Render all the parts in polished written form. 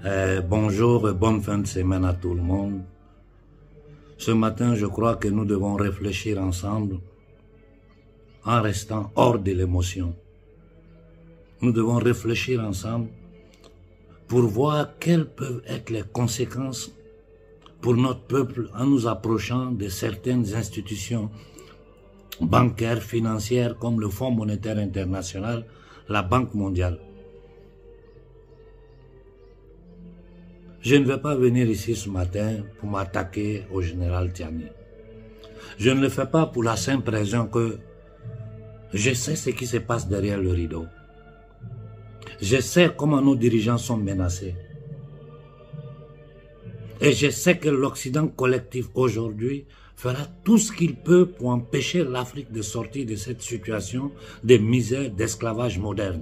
Bonjour et bonne fin de semaine à tout le monde. Ce matin, je crois que nous devons réfléchir ensemble en restant hors de l'émotion. Nous devons réfléchir ensemble pour voir quelles peuvent être les conséquences pour notre peuple en nous approchant de certaines institutions bancaires, financières comme le Fonds monétaire international, la Banque mondiale. Je ne vais pas venir ici ce matin pour m'attaquer au général Tiani. Je ne le fais pas pour la simple raison que je sais ce qui se passe derrière le rideau. Je sais comment nos dirigeants sont menacés. Et je sais que l'Occident collectif aujourd'hui fera tout ce qu'il peut pour empêcher l'Afrique de sortir de cette situation de misère, d'esclavage moderne.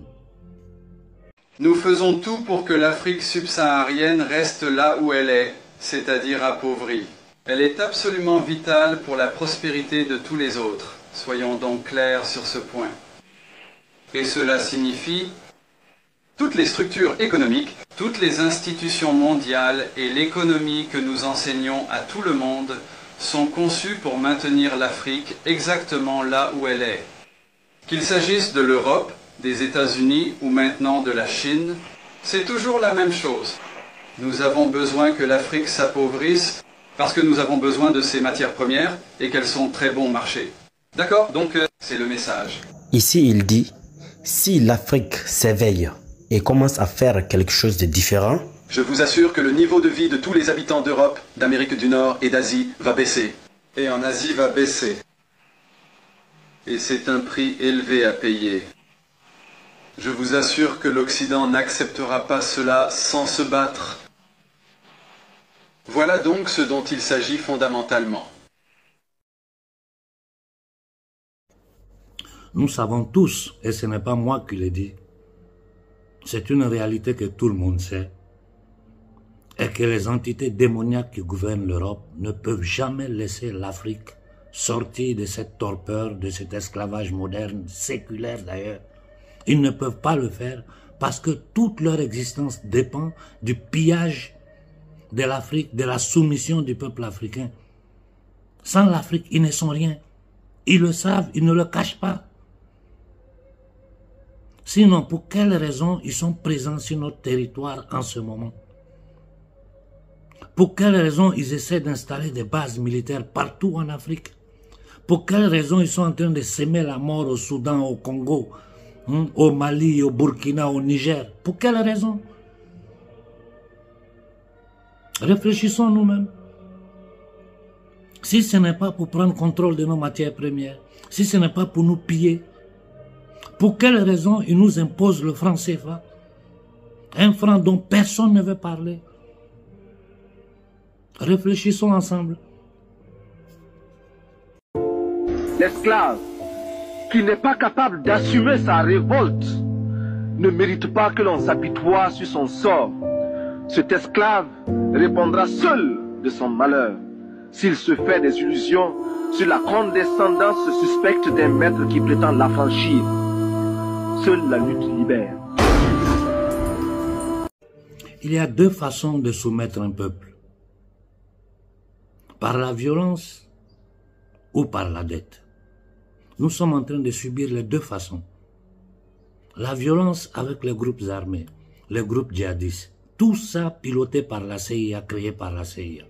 Nous faisons tout pour que l'Afrique subsaharienne reste là où elle est, c'est-à-dire appauvrie. Elle est absolument vitale pour la prospérité de tous les autres. Soyons donc clairs sur ce point. Et cela signifie toutes les structures économiques, toutes les institutions mondiales et l'économie que nous enseignons à tout le monde sont conçues pour maintenir l'Afrique exactement là où elle est. Qu'il s'agisse de l'Europe, des États-Unis ou maintenant de la Chine, c'est toujours la même chose. Nous avons besoin que l'Afrique s'appauvrisse parce que nous avons besoin de ses matières premières et qu'elles sont très bon marché. D'accord? Donc c'est le message. Ici il dit, si l'Afrique s'éveille et commence à faire quelque chose de différent, je vous assure que le niveau de vie de tous les habitants d'Europe, d'Amérique du Nord et d'Asie va baisser. Et en Asie va baisser. Et c'est un prix élevé à payer. Je vous assure que l'Occident n'acceptera pas cela sans se battre. Voilà donc ce dont il s'agit fondamentalement. Nous savons tous, et ce n'est pas moi qui le dis, c'est une réalité que tout le monde sait, et que les entités démoniaques qui gouvernent l'Europe ne peuvent jamais laisser l'Afrique sortir de cette torpeur, de cet esclavage moderne, séculaire d'ailleurs. Ils ne peuvent pas le faire parce que toute leur existence dépend du pillage de l'Afrique, de la soumission du peuple africain. Sans l'Afrique, ils ne sont rien. Ils le savent, ils ne le cachent pas. Sinon, pour quelles raisons ils sont présents sur notre territoire en ce moment? Pour quelles raisons ils essaient d'installer des bases militaires partout en Afrique? Pour quelles raisons ils sont en train de s'aimer la mort au Soudan, au Congo, au Mali, au Burkina, au Niger? Pour quelles raisons? Réfléchissons nous-mêmes. Si ce n'est pas pour prendre contrôle de nos matières premières, si ce n'est pas pour nous piller, pour quelles raisons ils nous imposent le franc CFA? Un franc dont personne ne veut parler. Réfléchissons ensemble. L'esclave qui n'est pas capable d'assumer sa révolte ne mérite pas que l'on s'apitoie sur son sort. Cet esclave répondra seul de son malheur s'il se fait des illusions sur la condescendance suspecte d'un maître qui prétend l'affranchir. Seule la lutte libère. Il y a deux façons de soumettre un peuple. Par la violence ou par la dette. Nous sommes en train de subir les deux façons. La violence avec les groupes armés, les groupes djihadistes, tout ça piloté par la CIA, créé par la CIA,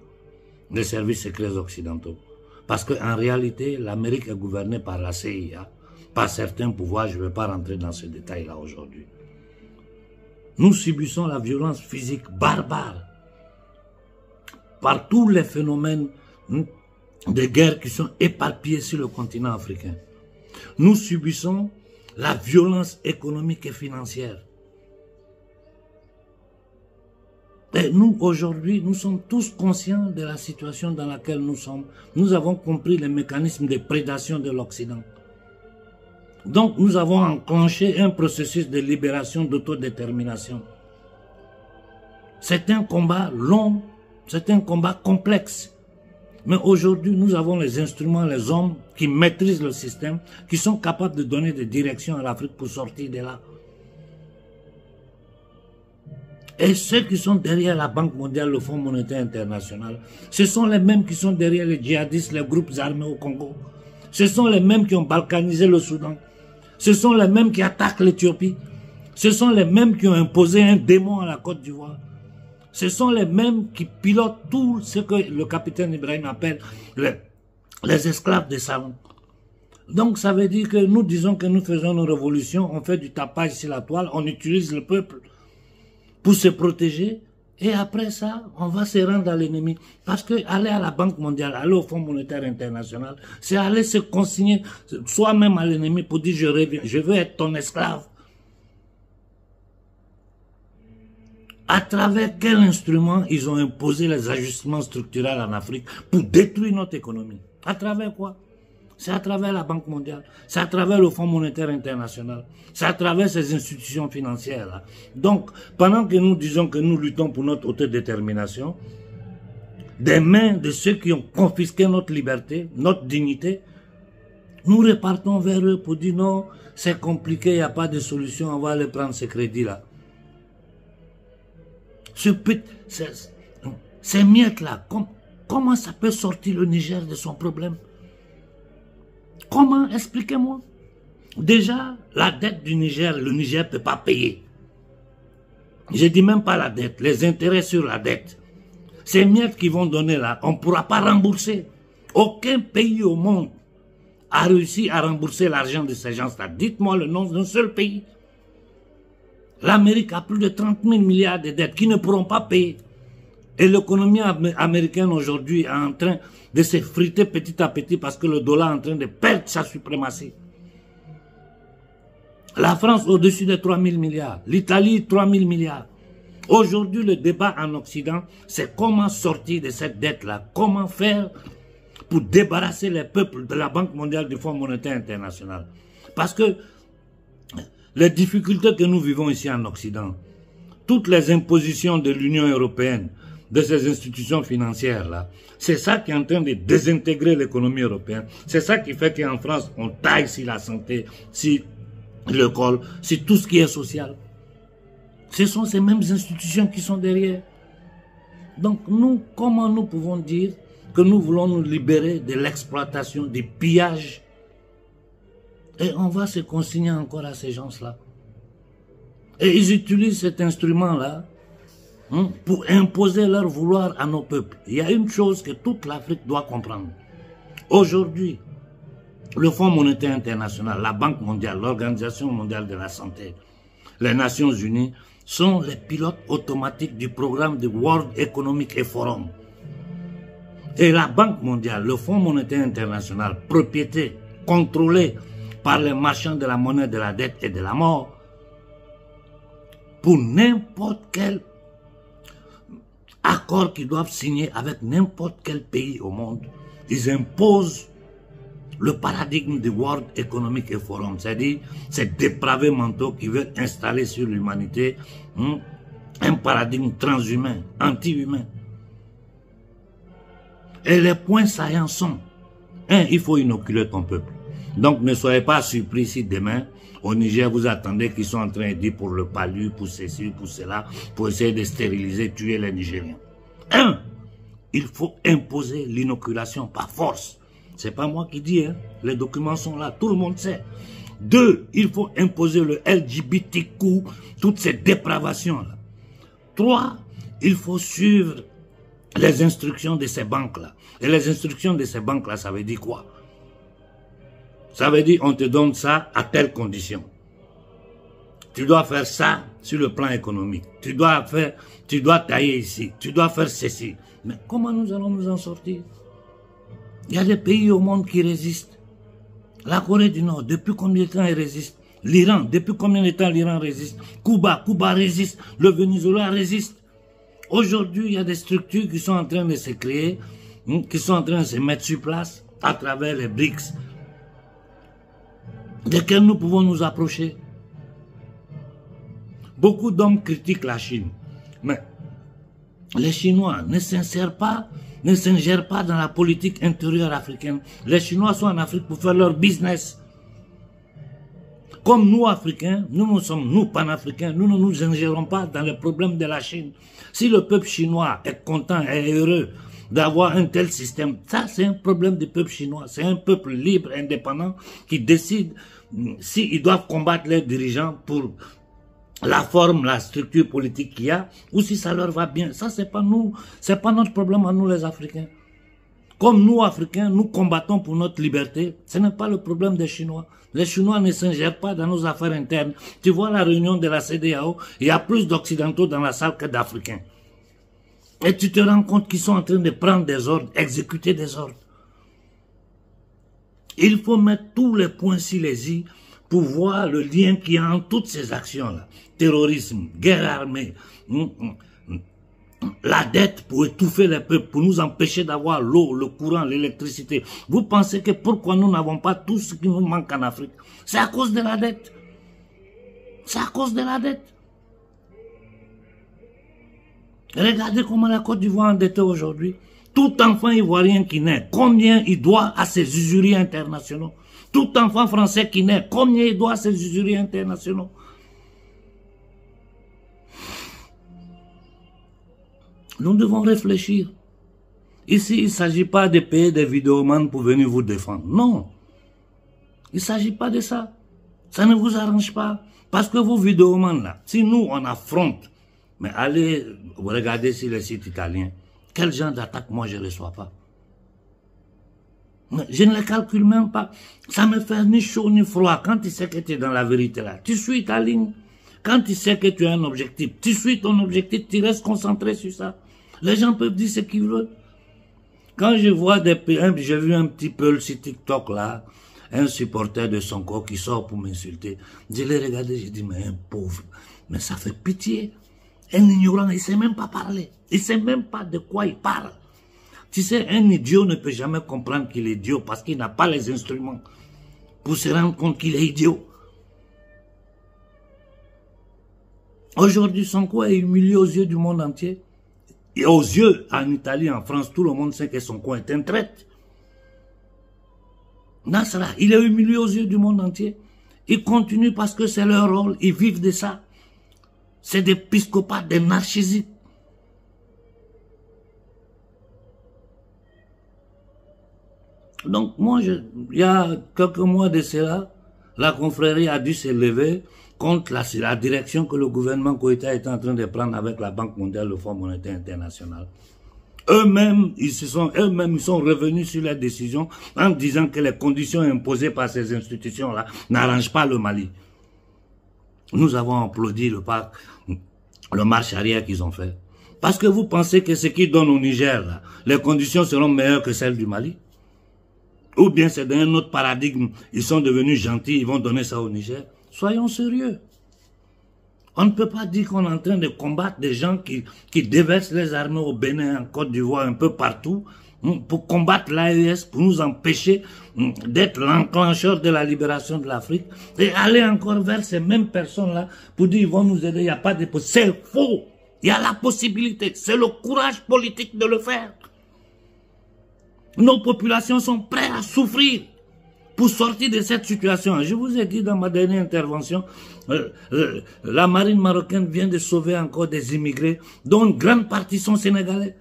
les services secrets occidentaux. Parce qu'en réalité, l'Amérique est gouvernée par la CIA, par certains pouvoirs, je ne vais pas rentrer dans ce détail-là aujourd'hui. Nous subissons la violence physique barbare par tous les phénomènes de guerre qui sont éparpillés sur le continent africain. Nous subissons la violence économique et financière. Et nous, aujourd'hui, nous sommes tous conscients de la situation dans laquelle nous sommes. Nous avons compris les mécanismes de prédation de l'Occident. Donc, nous avons enclenché un processus de libération, d'autodétermination. C'est un combat long, c'est un combat complexe. Mais aujourd'hui, nous avons les instruments, les hommes qui maîtrisent le système, qui sont capables de donner des directions à l'Afrique pour sortir de là. Et ceux qui sont derrière la Banque mondiale, le Fonds monétaire international, ce sont les mêmes qui sont derrière les djihadistes, les groupes armés au Congo. Ce sont les mêmes qui ont balkanisé le Soudan. Ce sont les mêmes qui attaquent l'Éthiopie. Ce sont les mêmes qui ont imposé un démon à la Côte d'Ivoire. Ce sont les mêmes qui pilotent tout ce que le capitaine Ibrahim appelle les esclaves des salons. Donc ça veut dire que nous disons que nous faisons une révolution, on fait du tapage sur la toile, on utilise le peuple pour se protéger, et après ça, on va se rendre à l'ennemi. Parce que aller à la Banque mondiale, aller au Fonds monétaire international, c'est aller se consigner soi-même à l'ennemi pour dire je veux être ton esclave. À travers quel instrument ils ont imposé les ajustements structurels en Afrique pour détruire notre économie? À travers quoi? C'est à travers la Banque mondiale, c'est à travers le Fonds monétaire international, c'est à travers ces institutions financières-là. Donc, pendant que nous disons que nous luttons pour notre autodétermination, des mains de ceux qui ont confisqué notre liberté, notre dignité, nous repartons vers eux pour dire non, c'est compliqué, il n'y a pas de solution, on va aller prendre ces crédits-là. Ces miettes-là, comment ça peut sortir le Niger de son problème? Comment? Expliquez-moi. Déjà, la dette du Niger, le Niger ne peut pas payer. Je ne dis même pas la dette, les intérêts sur la dette. Ces miettes qui vont donner là, on ne pourra pas rembourser. Aucun pays au monde a réussi à rembourser l'argent de ces gens-là. Dites-moi le nom d'un seul pays. L'Amérique a plus de 30 000 milliards de dettes qui ne pourront pas payer. Et l'économie américaine aujourd'hui est en train de s'effriter petit à petit parce que le dollar est en train de perdre sa suprématie. La France au-dessus de 3 000 milliards. L'Italie 3 000 milliards. Aujourd'hui, le débat en Occident, c'est comment sortir de cette dette-là. Comment faire pour débarrasser les peuples de la Banque mondiale, du Fonds monétaire international. Parce que les difficultés que nous vivons ici en Occident, toutes les impositions de l'Union européenne, de ces institutions financières-là, c'est ça qui est en train de désintégrer l'économie européenne. C'est ça qui fait qu'en France, on taille sur la santé, sur l'école, sur tout ce qui est social. Ce sont ces mêmes institutions qui sont derrière. Donc nous, comment nous pouvons dire que nous voulons nous libérer de l'exploitation, du pillage, et on va se consigner encore à ces gens-là. Et ils utilisent cet instrument-là pour imposer leur vouloir à nos peuples. Il y a une chose que toute l'Afrique doit comprendre. Aujourd'hui, le Fonds monétaire international, la Banque mondiale, l'Organisation mondiale de la santé, les Nations unies sont les pilotes automatiques du programme du World Economic Forum. Et la Banque mondiale, le Fonds monétaire international, propriété, contrôlée par les marchands de la monnaie, de la dette et de la mort, pour n'importe quel accord qu'ils doivent signer avec n'importe quel pays au monde, ils imposent le paradigme du World Economic Forum, c'est-à-dire ces dépravés mentaux qui veulent installer sur l'humanité un paradigme transhumain, anti-humain. Et les points saillants sont, il faut inoculer ton peuple. Donc ne soyez pas surpris si demain, au Niger, vous attendez qu'ils sont en train de dire pour le palu, pour ceci, pour cela, pour essayer de stériliser, tuer les Nigériens. Il faut imposer l'inoculation par force. C'est pas moi qui dis, les documents sont là, tout le monde sait. 2, il faut imposer le LGBTQ, toutes ces dépravations-là. 3, il faut suivre les instructions de ces banques-là. Et les instructions de ces banques-là, ça veut dire quoi? Ça veut dire on te donne ça à telle condition. Tu dois faire ça sur le plan économique. Tu dois tailler ici. Tu dois faire ceci. Mais comment nous allons nous en sortir? Il y a des pays au monde qui résistent. La Corée du Nord, depuis combien de temps elle résiste? L'Iran, depuis combien de temps l'Iran résiste? Cuba résiste. Le Venezuela résiste. Aujourd'hui, il y a des structures qui sont en train de se créer, qui sont en train de se mettre sur place à travers les BRICS, desquels nous pouvons nous approcher. Beaucoup d'hommes critiquent la Chine, mais les Chinois ne s'ingèrent pas dans la politique intérieure africaine. Les Chinois sont en Afrique pour faire leur business. Comme nous, Africains, nous sommes, nous, panafricains, nous ne nous ingérons pas dans les problèmes de la Chine. Si le peuple chinois est content et heureux d'avoir un tel système, ça c'est un problème du peuple chinois. C'est un peuple libre, indépendant, qui décide s'ils doivent combattre les dirigeants pour la forme, la structure politique qu'il y a, ou si ça leur va bien. Ça, c'est pas nous, c'est pas notre problème à nous les Africains. Comme nous, Africains, nous combattons pour notre liberté, ce n'est pas le problème des Chinois. Les Chinois ne s'ingèrent pas dans nos affaires internes. Tu vois la réunion de la CEDEAO, il y a plus d'Occidentaux dans la salle que d'Africains. Et tu te rends compte qu'ils sont en train de prendre des ordres, exécuter des ordres. Il faut mettre tous les points sur les i pour voir le lien qu'il y a entre toutes ces actions-là. Terrorisme, guerre armée, la dette pour étouffer les peuples, pour nous empêcher d'avoir l'eau, le courant, l'électricité. Vous pensez que pourquoi nous n'avons pas tout ce qui nous manque en Afrique? C'est à cause de la dette. C'est à cause de la dette. Regardez comment la Côte d'Ivoire est endettée aujourd'hui. Tout enfant ivoirien qui naît, combien il doit à ses usuriers internationaux? Tout enfant français qui naît, combien il doit à ses usuriers internationaux? Nous devons réfléchir. Ici, il ne s'agit pas de payer des vidéomans pour venir vous défendre. Non. Il ne s'agit pas de ça. Ça ne vous arrange pas. Parce que vos vidéomans là, si nous on affronte, mais allez regarder sur les sites italiens, quel genre d'attaque moi je ne reçois pas. Je ne les calcule même pas. Ça me fait ni chaud ni froid. Quand tu sais que tu es dans la vérité là, tu suis ta ligne. Quand tu sais que tu as un objectif, tu suis ton objectif, tu restes concentré sur ça. Les gens peuvent dire ce qu'ils veulent. Quand je vois j'ai vu un petit peu sur TikTok là, un supporter de Sonko qui sort pour m'insulter. Je l'ai regardé, j'ai dit, mais un pauvre, mais ça fait pitié. Un ignorant, il ne sait même pas parler. Il ne sait même pas de quoi il parle. Tu sais, un idiot ne peut jamais comprendre qu'il est idiot parce qu'il n'a pas les instruments pour se rendre compte qu'il est idiot. Aujourd'hui, Sonko est humilié aux yeux du monde entier. Et aux yeux, en Italie, en France, tout le monde sait que Sonko est un traître. Nasra, il est humilié aux yeux du monde entier. Ils continuent parce que c'est leur rôle, ils vivent de ça. C'est des psychopathes, des narcissiques. Donc moi, il y a quelques mois de cela, la confrérie a dû se lever contre la direction que le gouvernement Koïta est en train de prendre avec la Banque mondiale, le Fonds monétaire international. Eux-mêmes, ils sont revenus sur la décision en disant que les conditions imposées par ces institutions-là n'arrangent pas le Mali. Nous avons applaudi le marche arrière qu'ils ont fait. Parce que vous pensez que ce qu'ils donnent au Niger, là, les conditions seront meilleures que celles du Mali? Ou bien c'est dans un autre paradigme, ils sont devenus gentils, ils vont donner ça au Niger? Soyons sérieux. On ne peut pas dire qu'on est en train de combattre des gens qui déversent les armées au Bénin, en Côte d'Ivoire, un peu partout, pour combattre l'AES, pour nous empêcher d'être l'enclencheur de la libération de l'Afrique, et aller encore vers ces mêmes personnes-là pour dire ils vont nous aider, il n'y a pas de possibilité. C'est faux. Il y a la possibilité. C'est le courage politique de le faire. Nos populations sont prêtes à souffrir pour sortir de cette situation. Je vous ai dit dans ma dernière intervention, la marine marocaine vient de sauver encore des immigrés, dont une grande partie sont sénégalais.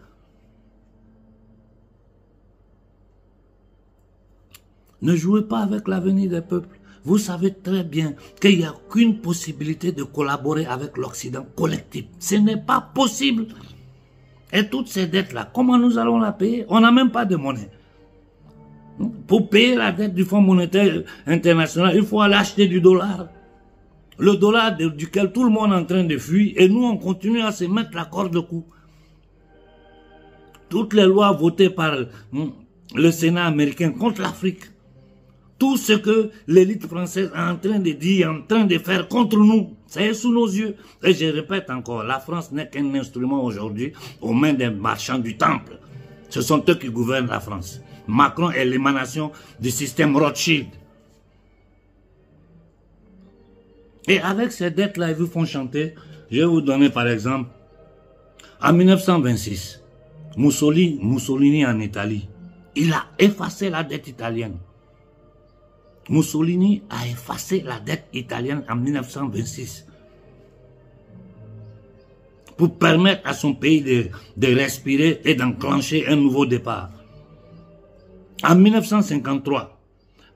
Ne jouez pas avec l'avenir des peuples. Vous savez très bien qu'il n'y a qu'une possibilité de collaborer avec l'Occident collectif. Ce n'est pas possible. Et toutes ces dettes-là, comment nous allons la payer? On n'a même pas de monnaie. Pour payer la dette du Fonds monétaire international, il faut aller acheter du dollar. Le dollar duquel tout le monde est en train de fuir, et nous on continue à se mettre la corde au cou. Toutes les lois votées par le Sénat américain contre l'Afrique, tout ce que l'élite française est en train de dire, en train de faire contre nous, c'est sous nos yeux. Et je répète encore, la France n'est qu'un instrument aujourd'hui aux mains des marchands du temple. Ce sont eux qui gouvernent la France. Macron est l'émanation du système Rothschild. Et avec ces dettes-là, ils vous font chanter. Je vais vous donner par exemple, en 1926, Mussolini en Italie, il a effacé la dette italienne. Mussolini a effacé la dette italienne en 1926 pour permettre à son pays de respirer et d'enclencher un nouveau départ. En 1953,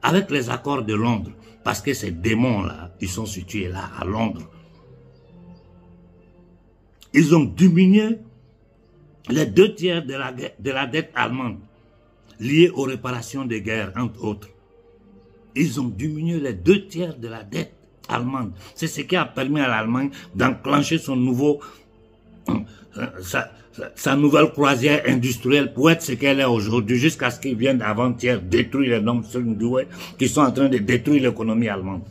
avec les accords de Londres, parce que ces démons-là, ils sont situés là, à Londres, ils ont diminué les 2/3 de la dette allemande liée aux réparations des guerres, entre autres. Ils ont diminué les 2/3 de la dette allemande. C'est ce qui a permis à l'Allemagne d'enclencher son nouveau, sa nouvelle croisière industrielle pour être ce qu'elle est aujourd'hui, jusqu'à ce qu'ils viennent avant-hier détruire les normes qui sont en train de détruire l'économie allemande.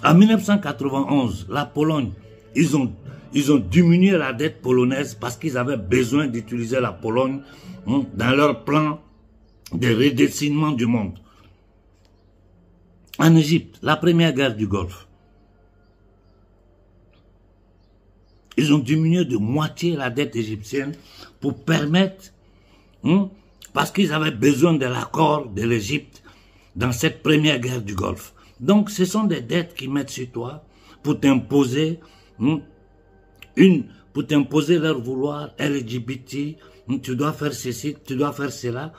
En 1991, la Pologne, ils ont diminué la dette polonaise parce qu'ils avaient besoin d'utiliser la Pologne dans leur plan de redessinement du monde. En Égypte, la première guerre du Golfe, ils ont diminué de moitié la dette égyptienne pour permettre, parce qu'ils avaient besoin de l'accord de l'Égypte dans cette première guerre du Golfe. Donc ce sont des dettes qui mettent sur toi pour t'imposer pour t'imposer leur vouloir LGBT, tu dois faire ceci, tu dois faire cela,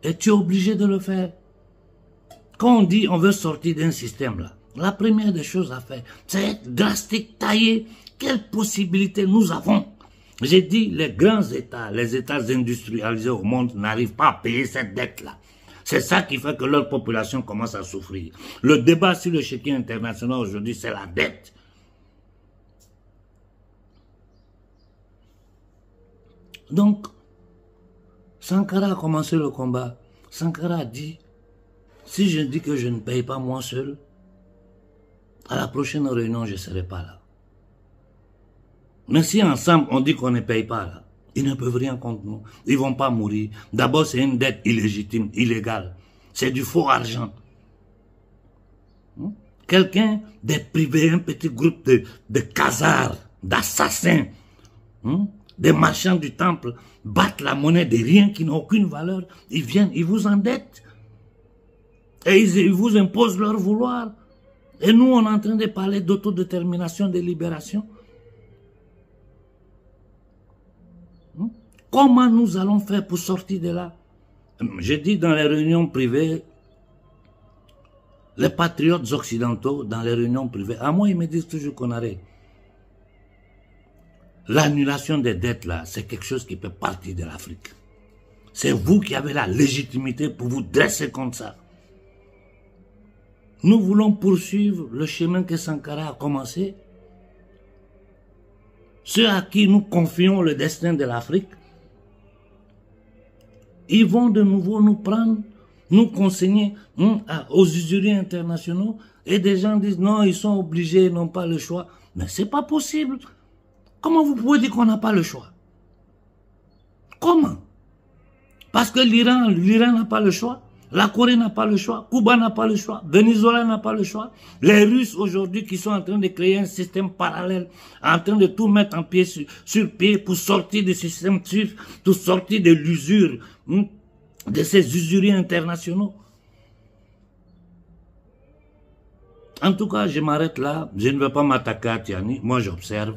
et tu es obligé de le faire. Quand on dit on veut sortir d'un système là, la première des choses à faire, c'est être drastique, tailler. Quelles possibilités nous avons? J'ai dit, les grands États, les États industrialisés au monde n'arrivent pas à payer cette dette-là. C'est ça qui fait que leur population commence à souffrir. Le débat sur le chéquier international aujourd'hui, c'est la dette. Donc, Sankara a commencé le combat. Sankara a dit, si je dis que je ne paye pas moi seul, à la prochaine réunion, je ne serai pas là. Mais si ensemble on dit qu'on ne paye pas là, ils ne peuvent rien contre nous. Ils ne vont pas mourir. D'abord, c'est une dette illégitime, illégale. C'est du faux argent. Quelqu'un, des privés, un petit groupe de casards, d'assassins, des marchands du temple, battent la monnaie de rien qui n'a aucune valeur. Ils viennent, ils vous endettent. Et ils vous imposent leur vouloir. Et nous, on est en train de parler d'autodétermination, de libération. Comment nous allons faire pour sortir de là? J'ai dit dans les réunions privées, les patriotes occidentaux, dans les réunions privées, à moi, ils me disent toujours qu'on arrête. L'annulation des dettes, là, c'est quelque chose qui peut partir de l'Afrique. C'est vous qui avez la légitimité pour vous dresser contre ça. Nous voulons poursuivre le chemin que Sankara a commencé. Ceux à qui nous confions le destin de l'Afrique, ils vont de nouveau nous prendre, nous consigner aux usuriers internationaux, et des gens disent non, ils sont obligés, ils n'ont pas le choix. Mais c'est pas possible. Comment vous pouvez dire qu'on n'a pas le choix? Comment? Parce que l'Iran n'a pas le choix, la Corée n'a pas le choix, Cuba n'a pas le choix, Venezuela n'a pas le choix. Les Russes aujourd'hui qui sont en train de créer un système parallèle, en train de tout mettre en pied sur pied pour sortir du système suif, pour sortir de l'usure, de ces usuriers internationaux. En tout cas, je m'arrête là. Je ne vais pas m'attaquer à Tiani. Moi, j'observe.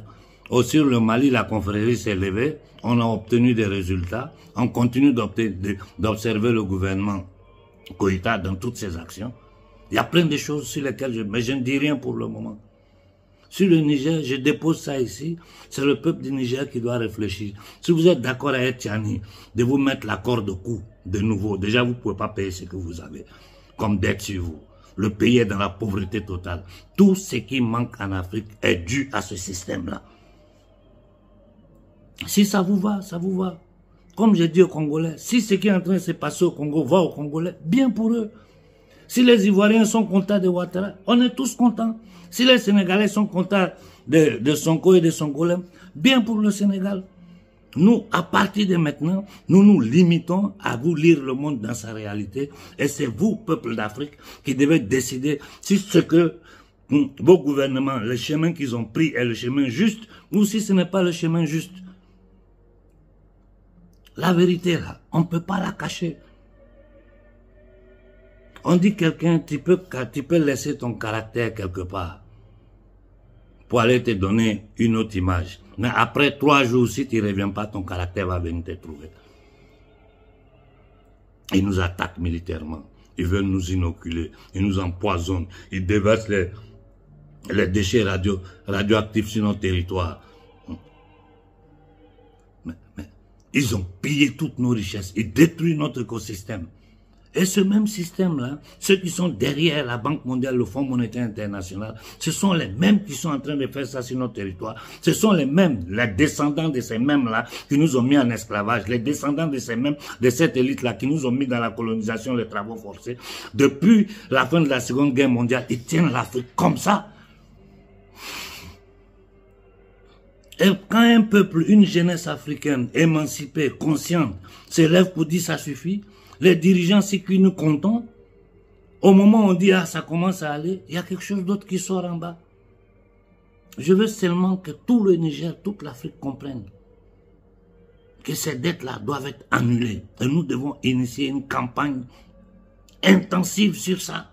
Sur le Mali, la confrérie s'est levée. On a obtenu des résultats. On continue d'observer le gouvernement Koïta dans toutes ses actions. Il y a plein de choses sur lesquelles mais je ne dis rien pour le moment. Sur le Niger, je dépose ça ici. C'est le peuple du Niger qui doit réfléchir. Si vous êtes d'accord avec Tiani de vous mettre la corde au cou de nouveau, déjà vous ne pouvez pas payer ce que vous avez comme dette sur vous. Le pays est dans la pauvreté totale. Tout ce qui manque en Afrique est dû à ce système-là. Si ça vous va, ça vous va. Comme j'ai dit aux Congolais, si ce qui est en train de se passer au Congo va aux Congolais, bien pour eux. Si les Ivoiriens sont contents de Ouattara, on est tous contents. Si les Sénégalais sont contents de Sonko et de Songolem, bien pour le Sénégal. Nous, à partir de maintenant, nous nous limitons à vous lire le monde dans sa réalité. Et c'est vous, peuple d'Afrique, qui devez décider si ce que vos gouvernements, le chemin qu'ils ont pris est le chemin juste, ou si ce n'est pas le chemin juste. La vérité, là, on ne peut pas la cacher. On dit quelqu'un, tu peux laisser ton caractère quelque part pour aller te donner une autre image. Mais après 3 jours, si tu ne reviens pas, ton caractère va venir te trouver. Ils nous attaquent militairement. Ils veulent nous inoculer. Ils nous empoisonnent. Ils déversent les déchets radioactifs sur notre territoire. Mais ils ont pillé toutes nos richesses. Ils détruisent notre écosystème. Et ce même système-là, ceux qui sont derrière la Banque mondiale, le Fonds monétaire international, ce sont les mêmes qui sont en train de faire ça sur notre territoire. Ce sont les mêmes, les descendants de ces mêmes-là qui nous ont mis en esclavage, les descendants de ces mêmes, de cette élite-là qui nous ont mis dans la colonisation, les travaux forcés. Depuis la fin de la Seconde Guerre mondiale, ils tiennent l'Afrique comme ça. Et quand un peuple, une jeunesse africaine émancipée, consciente, s'élève pour dire ça suffit, les dirigeants, c'est qui nous comptons, au moment où on dit, ah, ça commence à aller, il y a quelque chose d'autre qui sort en bas. Je veux seulement que tout le Niger, toute l'Afrique comprenne que ces dettes-là doivent être annulées. Et nous devons initier une campagne intensive sur ça.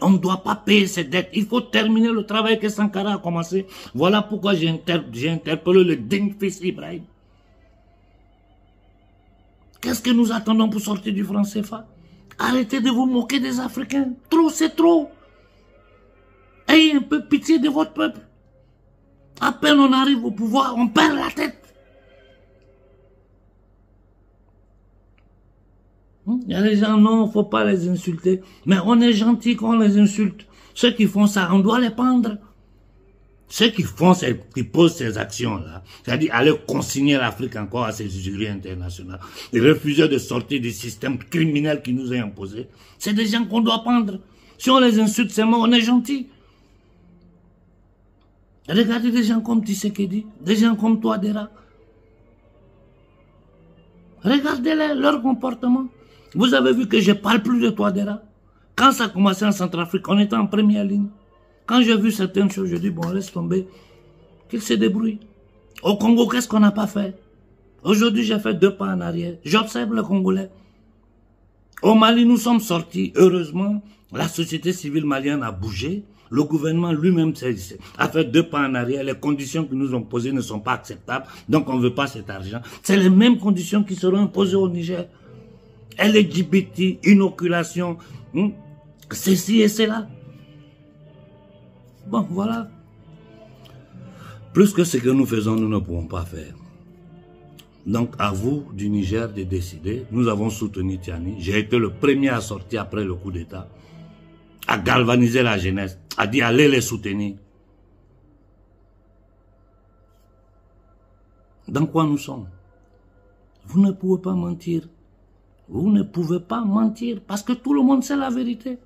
On ne doit pas payer ces dettes. Il faut terminer le travail que Sankara a commencé. Voilà pourquoi j'ai interpellé le digne fils Ibrahim. Qu'est-ce que nous attendons pour sortir du franc CFA? Arrêtez de vous moquer des Africains. Trop, c'est trop. Ayez un peu pitié de votre peuple. À peine on arrive au pouvoir, on perd la tête. Il y a des gens, non, il ne faut pas les insulter. Mais on est gentil quand on les insulte. Ceux qui font ça, on doit les pendre. Ceux qui font, qui posent ces actions-là, c'est-à-dire aller consigner l'Afrique encore à ces jurys internationaux, et refuser de sortir du système criminel qui nous est imposé, c'est des gens qu'on doit pendre. Si on les insulte seulement, on est gentil. Regardez des gens comme Tshisekedi, des gens comme Touadéra. Regardez-les, leur comportement. Vous avez vu que je ne parle plus de Touadéra. Quand ça a commencé en Centrafrique, on était en première ligne. Quand j'ai vu certaines choses, je dis, bon, laisse tomber, qu'il se débrouille. Au Congo, qu'est-ce qu'on n'a pas fait? Aujourd'hui, j'ai fait 2 pas en arrière. J'observe le Congolais. Au Mali, nous sommes sortis. Heureusement, la société civile malienne a bougé. Le gouvernement lui-même a fait 2 pas en arrière. Les conditions que nous ont posées ne sont pas acceptables. Donc, on ne veut pas cet argent. C'est les mêmes conditions qui seront imposées au Niger. LGBT, inoculation, ceci et cela. Bon, voilà. Plus que ce que nous faisons, nous ne pouvons pas faire. Donc, à vous, du Niger, de décider. Nous avons soutenu Tiani. J'ai été le premier à sortir après le coup d'État, à galvaniser la jeunesse, à dire allez les soutenir. Dans quoi nous sommes? Vous ne pouvez pas mentir. Vous ne pouvez pas mentir parce que tout le monde sait la vérité.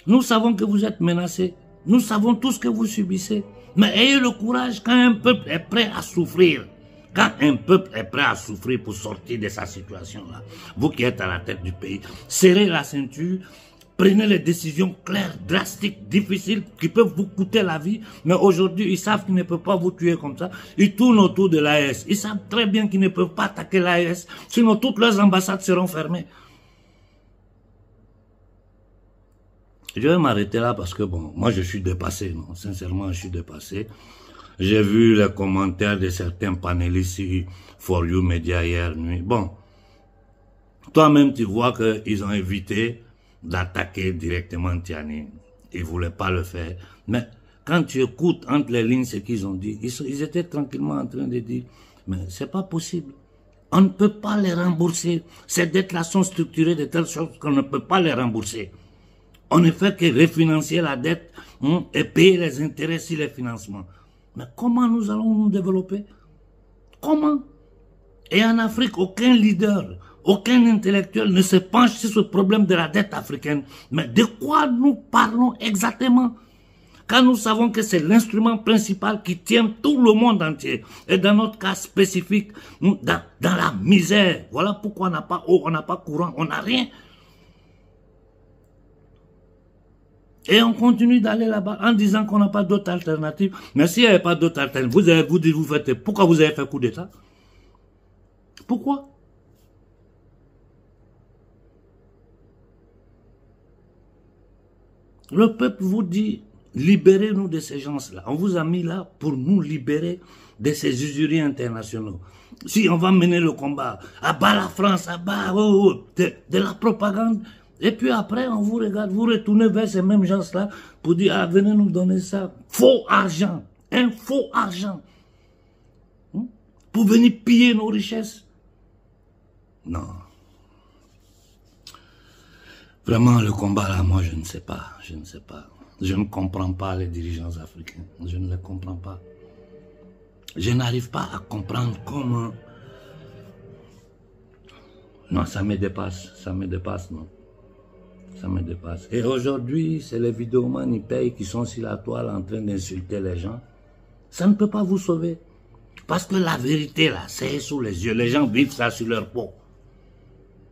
Nous savons que vous êtes menacés. Nous savons tout ce que vous subissez. Mais ayez le courage quand un peuple est prêt à souffrir. Quand un peuple est prêt à souffrir pour sortir de sa situation-là. Vous qui êtes à la tête du pays, serrez la ceinture, prenez les décisions claires, drastiques, difficiles, qui peuvent vous coûter la vie. Mais aujourd'hui, ils savent qu'ils ne peuvent pas vous tuer comme ça. Ils tournent autour de l'AES. Ils savent très bien qu'ils ne peuvent pas attaquer l'AES. Sinon, toutes leurs ambassades seront fermées. Je vais m'arrêter là parce que, bon, moi je suis dépassé, non, sincèrement je suis dépassé. J'ai vu les commentaires de certains panélistes sur For You Media hier nuit. Bon, toi-même tu vois qu'ils ont évité d'attaquer directement Tiani. Ils ne voulaient pas le faire. Mais quand tu écoutes entre les lignes ce qu'ils ont dit, ils étaient tranquillement en train de dire, mais c'est pas possible. On ne peut pas les rembourser. Ces dettes-là sont structurées de telle sorte qu'on ne peut pas les rembourser. On ne fait que refinancer la dette et payer les intérêts sur les financements. Mais comment nous allons nous développer? Comment? Et en Afrique, aucun leader, aucun intellectuel ne se penche sur ce problème de la dette africaine. Mais de quoi nous parlons exactement? Quand nous savons que c'est l'instrument principal qui tient tout le monde entier. Et dans notre cas spécifique, dans la misère. Voilà pourquoi on n'a pas eau, on n'a pas courant, on n'a rien. Et on continue d'aller là-bas en disant qu'on n'a pas d'autre alternative. Mais s'il n'y avait pas d'autre alternative, pourquoi vous avez fait coup d'État? Pourquoi? Le peuple vous dit, libérez-nous de ces gens-là. On vous a mis là pour nous libérer de ces usuriers internationaux. Si on va mener le combat, à bas la France, à bas de la propagande, et puis après on vous regarde, vous retournez vers ces mêmes gens-là pour dire, ah, venez nous donner ça. Faux argent, un faux argent. Pour venir piller nos richesses. Non. Vraiment, le combat là, moi je ne sais pas, je ne sais pas. Je ne comprends pas les dirigeants africains, je ne les comprends pas. Je n'arrive pas à comprendre comment... Non, ça me dépasse, non. Ça me dépasse. Et aujourd'hui, c'est les vidéomans, ils payent, qui sont sur la toile en train d'insulter les gens. Ça ne peut pas vous sauver. Parce que la vérité, là, c'est sous les yeux. Les gens vivent ça sur leur peau.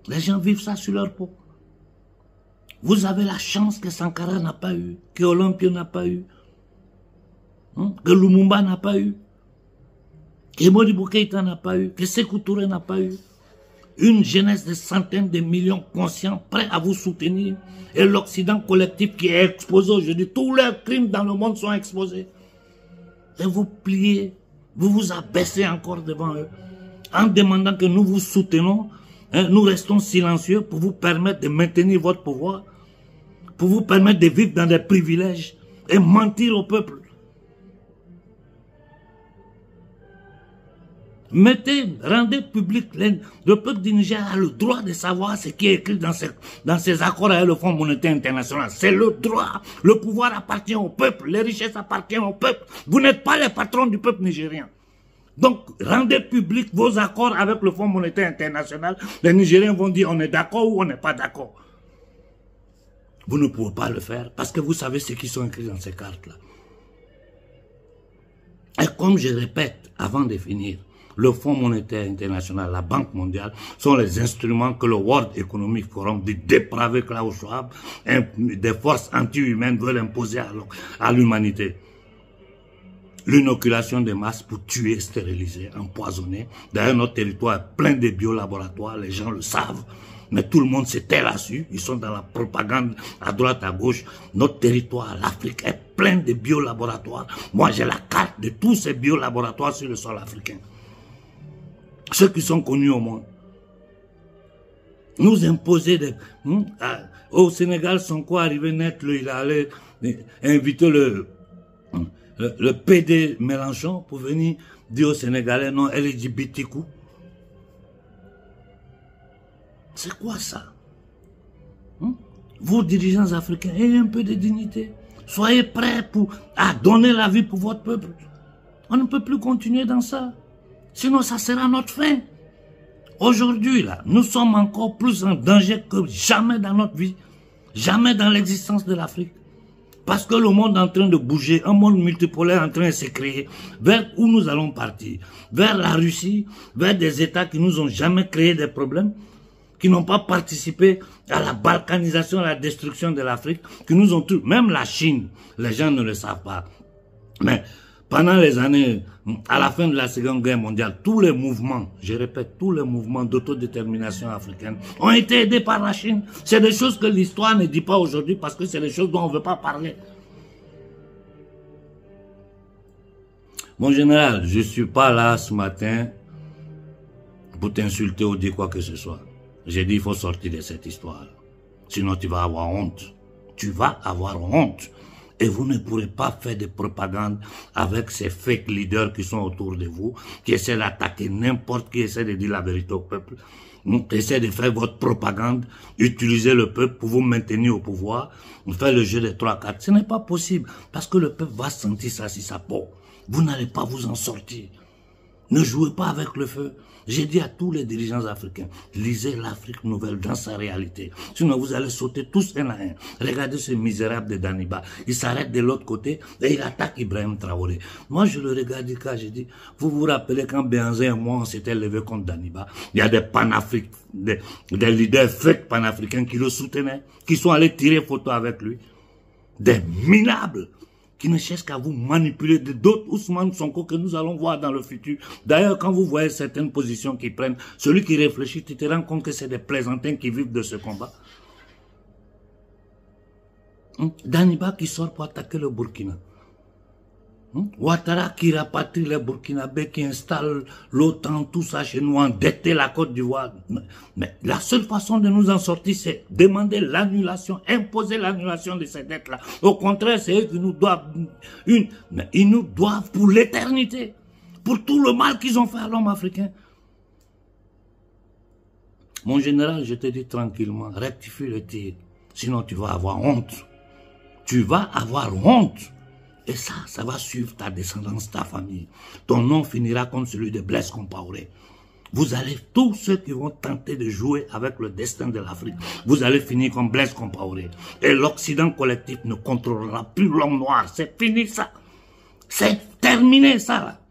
Les gens vivent ça sur leur peau. Vous avez la chance que Sankara n'a pas eu, que Olympio n'a pas eu, que Lumumba n'a pas eu, que Modibo Keïta n'a pas eu, que Sékou Touré n'a pas eu. Une jeunesse de centaines de millions conscients, prêts à vous soutenir. Et l'Occident collectif qui est exposé aujourd'hui, tous leurs crimes dans le monde sont exposés. Et vous pliez, vous vous abaissez encore devant eux, en demandant que nous vous soutenons, nous restons silencieux pour vous permettre de maintenir votre pouvoir, pour vous permettre de vivre dans des privilèges et mentir au peuple. Rendez public, le peuple du Niger a le droit de savoir ce qui est écrit dans ces accords avec le Fonds monétaire international. C'est le droit. Le pouvoir appartient au peuple, les richesses appartiennent au peuple. Vous n'êtes pas les patrons du peuple nigérien. Donc, rendez public vos accords avec le Fonds monétaire international. Les Nigériens vont dire on est d'accord ou on n'est pas d'accord. Vous ne pouvez pas le faire parce que vous savez ce qui sont écrits dans ces cartes-là. Et comme je répète avant de finir, le Fonds monétaire international, la Banque mondiale, sont les instruments que le World Economic Forum, du dépravé Klaus Schwab, des forces anti-humaines veulent imposer à l'humanité. L'inoculation des masses pour tuer, stériliser, empoisonner. D'ailleurs, notre territoire est plein de biolaboratoires, les gens le savent. Mais tout le monde s'est tait là-dessus. Ils sont dans la propagande à droite, à gauche. Notre territoire, l'Afrique, est plein de biolaboratoires. Moi, j'ai la carte de tous ces biolaboratoires sur le sol africain. Ceux qui sont connus au monde. Nous imposer des... au Sénégal, Sonko arrivé net, il allait inviter le PD Mélenchon pour venir dire aux Sénégalais non LGBTQ. C'est quoi ça? Vous, dirigeants africains, ayez un peu de dignité. Soyez prêts à donner la vie pour votre peuple. On ne peut plus continuer dans ça. Sinon, ça sera notre fin. Aujourd'hui, là, nous sommes encore plus en danger que jamais dans notre vie. Jamais dans l'existence de l'Afrique. Parce que le monde est en train de bouger, un monde multipolaire en train de se créer. Vers où nous allons partir? Vers la Russie, vers des États qui nous ont jamais créé des problèmes, qui n'ont pas participé à la balkanisation, à la destruction de l'Afrique, qui nous ont tout. Même la Chine, les gens ne le savent pas. Mais pendant les années, à la fin de la Seconde Guerre mondiale, tous les mouvements, je répète, tous les mouvements d'autodétermination africaine ont été aidés par la Chine. C'est des choses que l'histoire ne dit pas aujourd'hui parce que c'est des choses dont on ne veut pas parler. Mon général, je ne suis pas là ce matin pour t'insulter ou dire quoi que ce soit. J'ai dit il faut sortir de cette histoire. Sinon tu vas avoir honte. Tu vas avoir honte. Et vous ne pourrez pas faire de propagande avec ces fake leaders qui sont autour de vous, qui essaient d'attaquer n'importe qui, essaie de dire la vérité au peuple, essaie de faire votre propagande, utiliser le peuple pour vous maintenir au pouvoir, faire le jeu des 3-4. Ce n'est pas possible, parce que le peuple va sentir ça sur sa peau. Vous n'allez pas vous en sortir. Ne jouez pas avec le feu. J'ai dit à tous les dirigeants africains, lisez l'Afrique nouvelle dans sa réalité. Sinon vous allez sauter tous un à un. Regardez ce misérable de Daniba. Il s'arrête de l'autre côté et il attaque Ibrahim Traoré. Moi je le regarde du cas, j'ai dit, vous vous rappelez quand Béhanzin et moi on s'était levé contre Daniba. Il y a des panafricains, des leaders fake panafricains qui le soutenaient, qui sont allés tirer photo avec lui. Des minables qui ne cherchent qu'à vous manipuler, d'autres Ousmane Sonko que nous allons voir dans le futur. D'ailleurs, quand vous voyez certaines positions qu'ils prennent, celui qui réfléchit, tu te rends compte que c'est des plaisantins qui vivent de ce combat. Daniba qui sort pour attaquer le Burkina. Ouattara qui rapatrie les Burkinabés, qui installe l'OTAN, tout ça chez nous, endetter la Côte d'Ivoire. Mais la seule façon de nous en sortir, c'est demander l'annulation, imposer l'annulation de ces dettes-là. Au contraire, c'est eux qui nous doivent mais ils nous doivent pour l'éternité, pour tout le mal qu'ils ont fait à l'homme africain. Mon général, je te dis tranquillement, rectifie le tir, sinon tu vas avoir honte. Tu vas avoir honte. Et ça va suivre ta descendance, ta famille. Ton nom finira comme celui de Blaise Compaoré. Vous allez, tous ceux qui vont tenter de jouer avec le destin de l'Afrique, vous allez finir comme Blaise Compaoré. Et l'Occident collectif ne contrôlera plus l'homme noir. C'est fini ça. C'est terminé ça là.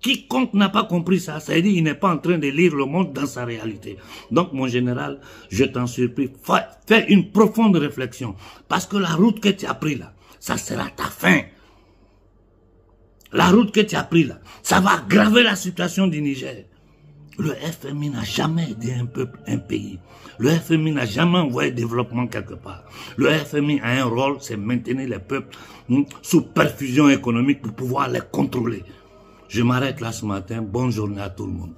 Quiconque n'a pas compris ça, ça veut dire qu'il n'est pas en train de lire le monde dans sa réalité. Donc mon général, je t'en supplie, fais une profonde réflexion. Parce que la route que tu as prise là, ça sera ta fin. La route que tu as prise là, ça va aggraver la situation du Niger. Le FMI n'a jamais aidé un peuple, un pays. Le FMI n'a jamais envoyé développement quelque part. Le FMI a un rôle, c'est maintenir les peuples sous perfusion économique pour pouvoir les contrôler. Je m'arrête là ce matin. Bonne journée à tout le monde.